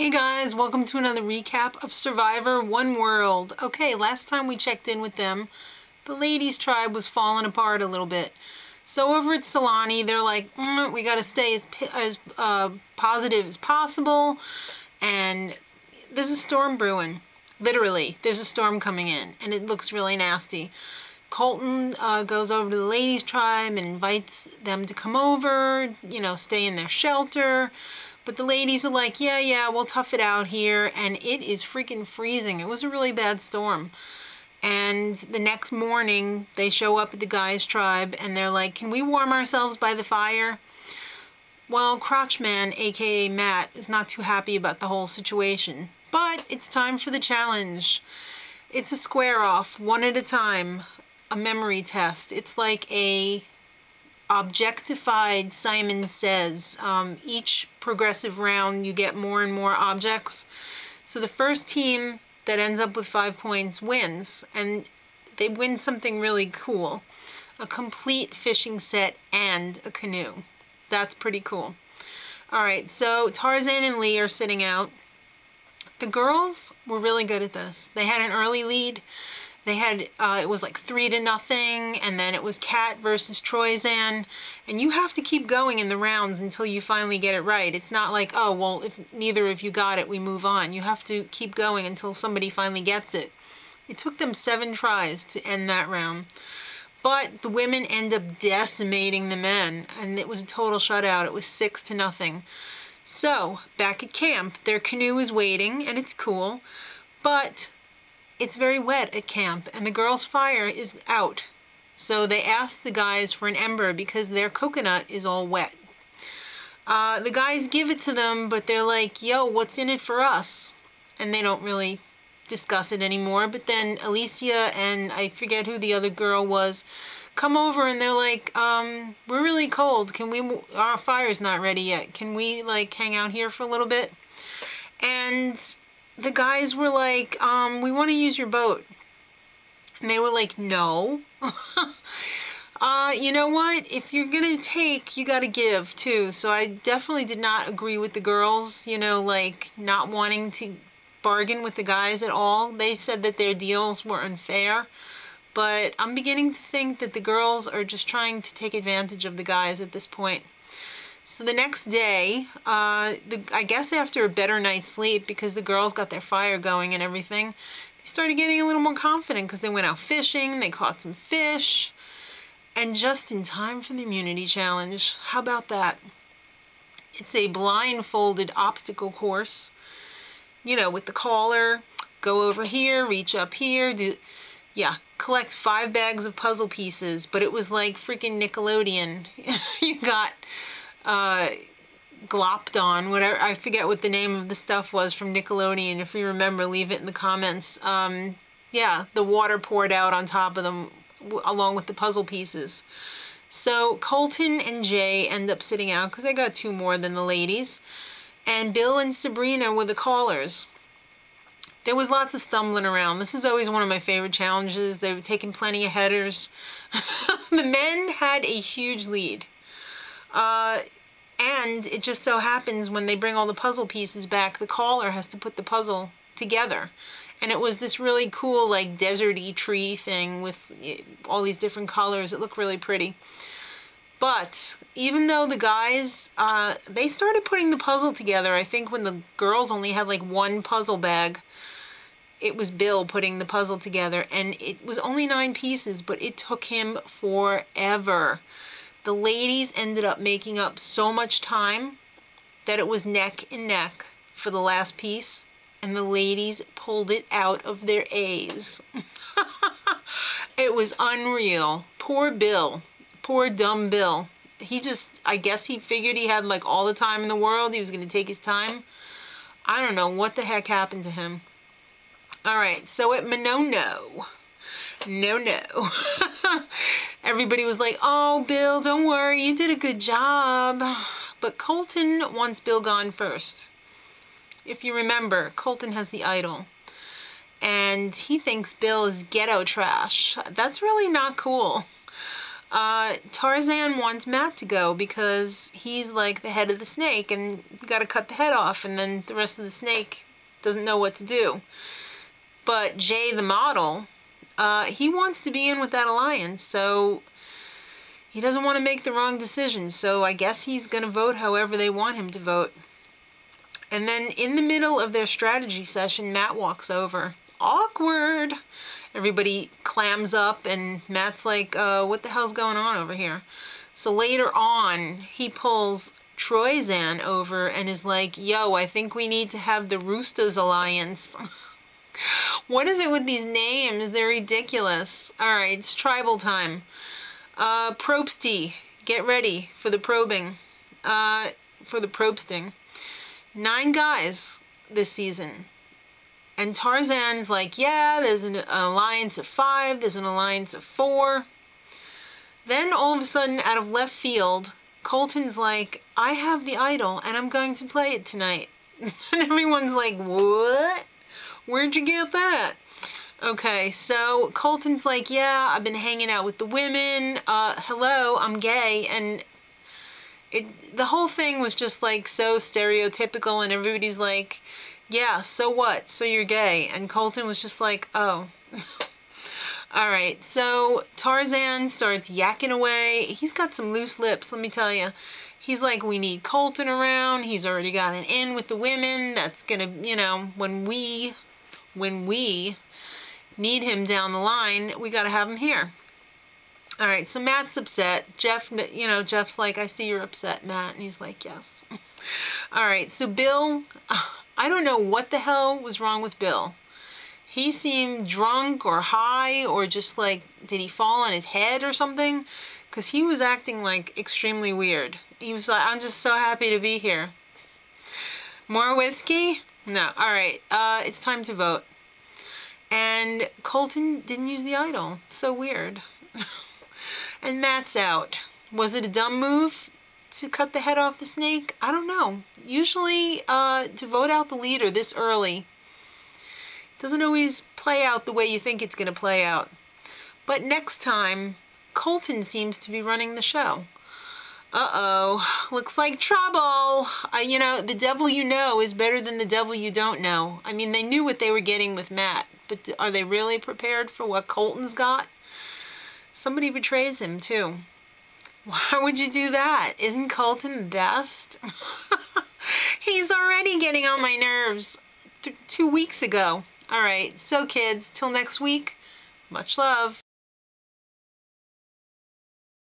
Hey guys, welcome to another recap of Survivor One World. Okay, last time we checked in with them, the ladies' tribe was falling apart a little bit. So over at Solani, they're like, we gotta stay as positive as possible, and there's a storm brewing. Literally, there's a storm coming in, and it looks really nasty. Colton goes over to the ladies' tribe and invites them to come over, you know, stay in their shelter. But the ladies are like, yeah, we'll tough it out here. And it is freaking freezing. It was a really bad storm. And the next morning, they show up at the guys' tribe and they're like, can we warm ourselves by the fire? Well, Crotchman, aka Matt, is not too happy about the whole situation. But it's time for the challenge. It's a square off, one at a time, a memory test. It's like a objectified Simon Says. Each progressive round you get more and more objects. So the first team that ends up with 5 points wins, and they win something really cool. A complete fishing set and a canoe. That's pretty cool. Alright, so Tarzan and Lee are sitting out. The girls were really good at this. They had an early lead. They had, it was like 3-0, and then it was Kat versus Troyzan, and you have to keep going in the rounds until you finally get it right. It's not like, oh, well, if neither of you got it, we move on. You have to keep going until somebody finally gets it. It took them 7 tries to end that round, but the women end up decimating the men, and it was a total shutout. It was 6-0. So, back at camp, their canoe is waiting, and it's cool, but it's very wet at camp, and the girls' fire is out. So they ask the guys for an ember because their coconut is all wet. The guys give it to them, but they're like, yo, what's in it for us? And they don't really discuss it anymore. But then Alicia and I forget who the other girl was, come over and they're like, we're really cold. Our fire's not ready yet. Can we like hang out here for a little bit? And the guys were like, we want to use your boat. And they were like, no. You know what? If you're going to take, you got to give too. So I definitely did not agree with the girls, you know, like not wanting to bargain with the guys at all. They said that their deals were unfair. But I'm beginning to think that the girls are just trying to take advantage of the guys at this point. So the next day, I guess after a better night's sleep, because the girls got their fire going and everything, they started getting a little more confident because they went out fishing, they caught some fish, and just in time for the immunity challenge. How about that? It's a blindfolded obstacle course, you know, with the caller, go over here, reach up here, collect 5 bags of puzzle pieces, but it was like freaking Nickelodeon. You got glopped on, whatever, I forget what the name of the stuff was from Nickelodeon. If you remember, leave it in the comments. Yeah, the water poured out on top of them along with the puzzle pieces. So Colton and Jay end up sitting out because they got 2 more than the ladies, and Bill and Sabrina were the callers. There was lots of stumbling around. This is always one of my favorite challenges. They were taking plenty of headers. The men had a huge lead. And it just so happens when they bring all the puzzle pieces back, the caller has to put the puzzle together. And it was this really cool, like, desert-y tree thing with all these different colors. It looked really pretty. But even though the guys, they started putting the puzzle together, I think when the girls only had like 1 puzzle bag, it was Bill putting the puzzle together. And it was only 9 pieces, but it took him forever. The ladies ended up making up so much time that it was neck and neck for the last piece, and the ladies pulled it out of their A's. It was unreal. Poor Bill. Poor dumb Bill. He just, I guess he figured he had like all the time in the world. He was going to take his time. I don't know what the heck happened to him. Alright, so at Monono. No. Everybody was like, oh, Bill, don't worry, you did a good job. But Colton wants Bill gone first. If you remember, Colton has the idol. And he thinks Bill is ghetto trash. That's really not cool. Tarzan wants Matt to go because he's like the head of the snake and you gotta cut the head off and then the rest of the snake doesn't know what to do. But Jay the model, he wants to be in with that alliance, so he doesn't want to make the wrong decision, so I guess he's gonna vote however they want him to vote. And then in the middle of their strategy session, Matt walks over. Awkward! Everybody clams up and Matt's like, what the hell's going on over here? So later on, he pulls Troyzan over and is like, yo, I think we need to have the Roosters Alliance. What is it with these names? They're ridiculous. Alright, it's tribal time. Probesty, get ready for the probing. For the probesting. 9 guys this season. And Tarzan's like, yeah, there's an alliance of 5, there's an alliance of 4. Then all of a sudden, out of left field, Colton's like, I have the idol and I'm going to play it tonight. And everyone's like, what? Where'd you get that? Okay, so Colton's like, yeah, I've been hanging out with the women. Hello, I'm gay. And the whole thing was just like so stereotypical and everybody's like, yeah, so what? So you're gay. And Colton was just like, oh. Alright, so Tarzan starts yakking away. He's got some loose lips, let me tell you. He's like, we need Colton around. He's already got an in with the women. That's gonna, you know, when we need him down the line, we gotta have him here. Alright, so Matt's upset. Jeff, you know, Jeff's like, I see you're upset, Matt. And he's like, yes. Alright, so Bill, I don't know what the hell was wrong with Bill. He seemed drunk or high or just like, did he fall on his head or something? Because he was acting like extremely weird. He was like, I'm just so happy to be here. More whiskey? No. Alright, it's time to vote. And Colton didn't use the idol. So weird. And Matt's out. Was it a dumb move to cut the head off the snake? I don't know. Usually, to vote out the leader this early doesn't always play out the way you think it's going to play out. But next time, Colton seems to be running the show. Uh-oh. Looks like trouble. You know, the devil you know is better than the devil you don't know. I mean, they knew what they were getting with Matt, but are they really prepared for what Colton's got? Somebody betrays him, too. Why would you do that? Isn't Colton the best? He's already getting on my nerves 2 weeks ago. All right, so kids, till next week, much love.